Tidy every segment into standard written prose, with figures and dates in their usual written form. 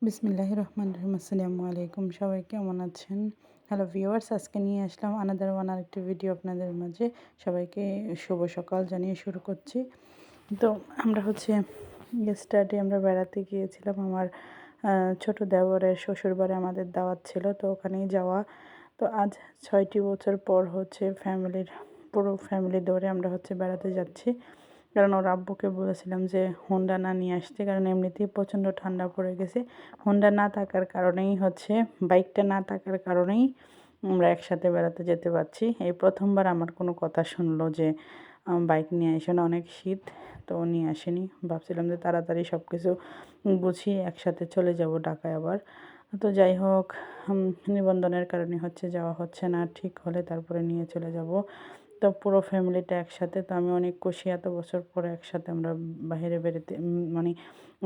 বিসমিল্লাহির রহমানির রহিম। আসসালামু আলাইকুম। সবাই কেমন আছেন? হ্যালো ভিউয়ার্স, আজকে নিয়ে আসলাম আনাদার ওয়ান আরেকটি ভিডিও আপনাদের মাঝে। সবাইকে শুভ সকাল জানিয়ে শুরু করছি। তো আমরা ইয়েস্টারডে আমরা বেড়াতে গিয়েছিলাম। আমার ছোট দেওরের শ্বশুরবাড়ি আমাদের দাওয়াত ছিল, তো ওখানেই যাওয়া। তো আজ ৬টি বছর পর পুরো ফ্যামিলি ধরে আমরা বেড়াতে যাচ্ছি। কারণ ওর আব্বুকে বলেছিলাম যে হোন্ডা না নিয়ে আসতে, কারণ এমনিতেই প্রচণ্ড ঠান্ডা পড়ে গেছে। হোন্ডা না থাকার কারণেই বাইকটা না থাকার কারণেই আমরা একসাথে বেড়াতে যেতে পারছি। এই প্রথমবার আমার কোনো কথা শুনলো যে বাইক নিয়ে এসো না, অনেক শীত, তো ও নিয়ে আসেনি। ভাবছিলাম যে তাড়াতাড়ি সব কিছু গুছিয়ে একসাথে চলে যাব ঢাকায় আবার। তো যাই হোক, নিবন্ধনের কারণে যাওয়া হচ্ছে না। ঠিক হলে তারপরে নিয়ে চলে যাব। তো পুরো ফ্যামিলিটা একসাথে। তো আমি অনেক খুশি, এত বছর পরে একসাথে আমরা বাইরে বেরোতে মানে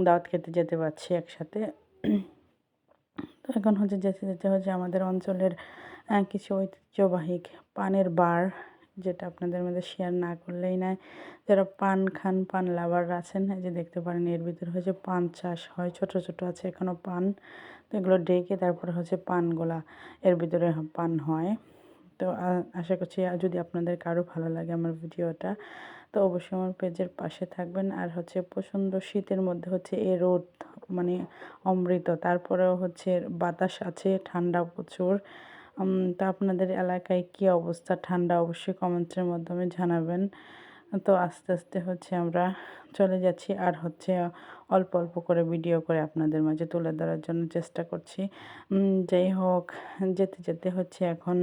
দাওয়াত খেতে যেতে পারছি একসাথে। তো এখন যেতে যেতে আমাদের অঞ্চলের কিছু ঐতিহ্যবাহী পানের বার, যেটা আপনাদের মধ্যে শেয়ার না করলেই নয়। যারা পান খান, পান লাভার আছেন, এই যে দেখতে পারেন এর ভিতরে পান চাষ হয়, ছোট ছোট আছে এখনও পান। তো এগুলো ডেকে তারপরে পানগুলা এর ভিতরে পান হয়। তো আশা করছি যদি আপনাদের কারো ভালো লাগে আমার ভিডিওটা, তো অবশ্যই আমার পেজের পাশে থাকবেন। আর প্রচণ্ড শীতের মধ্যে এই রোদ মানে অমৃত, তারপরেও বাতাস আছে, ঠান্ডা প্রচুর। তো আপনাদের এলাকায় কী অবস্থা ঠান্ডা, অবশ্যই কমেন্টের মাধ্যমে জানাবেন। তো আস্তে আস্তে আমরা চলে যাচ্ছি, আর অল্প অল্প করে ভিডিও করে আপনাদের মাঝে তুলে ধরার জন্য চেষ্টা করছি। যাই হোক, যেতে যেতে এখন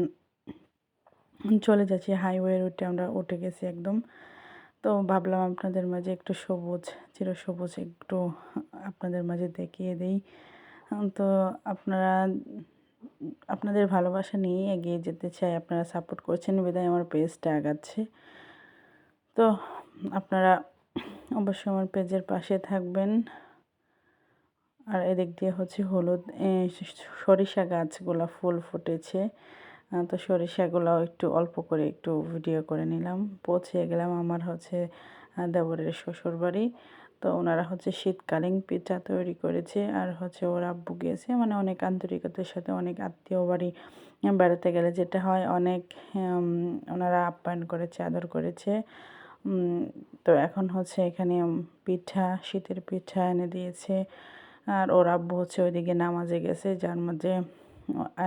চলে যাচ্ছি হাইওয়ে রুটে, আমরা উঠে গেছি একদম। তো ভাবলাম আপনাদের মাঝে একটু চিরসবুজ একটু আপনাদের মাঝে দেখিয়ে দিই। তো আপনাদের ভালোবাসা নিয়েই এগিয়ে যেতে চাই। আপনারা সাপোর্ট করছেন বিধায় আমার পেজটা আগাচ্ছে। তো আপনারা অবশ্যই আমার পেজের পাশে থাকবেন। আর এদিক দিয়ে হলুদ সরিষা গাছগুলো ফুল ফুটেছে। তো সরিষাগুলো একটু অল্প করে একটু ভিডিও করে নিলাম। পৌঁছে গেলাম আমার দেবরের শ্বশুরবাড়ি। তো ওনারা শীতকালীন পিঠা তৈরি করেছে, আর ওর আব্বু গিয়েছে, মানে অনেক আন্তরিকতার সাথে অনেক আত্মীয় বাড়ি বেড়াতে গেলে যেটা হয়, অনেক ওনারা আপ্যায়ন করেছে, আদর করেছে। তো এখন এখানে শীতের পিঠা এনে দিয়েছে। আর ওর আব্বু ওইদিকে নামাজে গেছে, যার মাঝে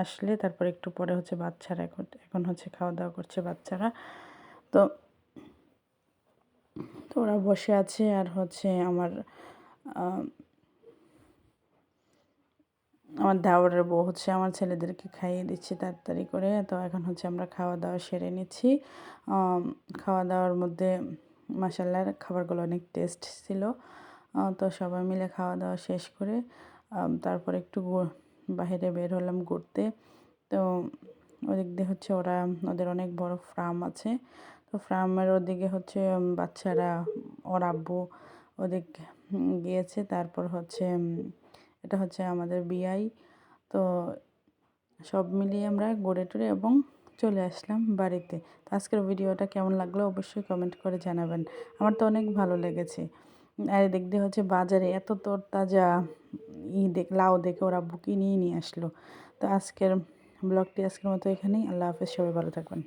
আসলে তারপর একটু পরে বাচ্চারা এখন খাওয়া দাওয়া করছে বাচ্চারা। তো তো ওরা বসে আছে, আর আমার আমার দেওরের বউ আমার ছেলেদেরকে খাইয়ে দিচ্ছে তাড়াতাড়ি করে। তো এখন আমরা খাওয়া দাওয়া সেরে নিচ্ছি। খাওয়া দাওয়ার মধ্যে মাশাআল্লাহ খাবারগুলো অনেক টেস্ট ছিল। তো সবাই মিলে খাওয়া দাওয়া শেষ করে তারপর একটু বাইরে বের হলাম ঘুরতে। তো ওদিক দিয়ে ওদের অনেক বড় ফার্ম আছে। তো ফার্মের ওদিকে বাচ্চারা, ওর আব্বু ওদিক গিয়েছে। তারপর এটা আমাদের বিআই। তো সব মিলিয়ে আমরা ঘুরে টুরে এবং চলে আসলাম বাড়িতে। তো আজকের ভিডিওটা কেমন লাগলো অবশ্যই কমেন্ট করে জানাবেন। আমার তো অনেক ভালো লেগেছে। আর এদিক দিয়ে বাজারে এত তরতাজা লাউ দেখে ওরা বুকি নিয়ে আসলো। তো ব্লগটি আজকের মতো এখানেই। আল্লাহ হাফেজ, সবাই ভালো থাকবেন।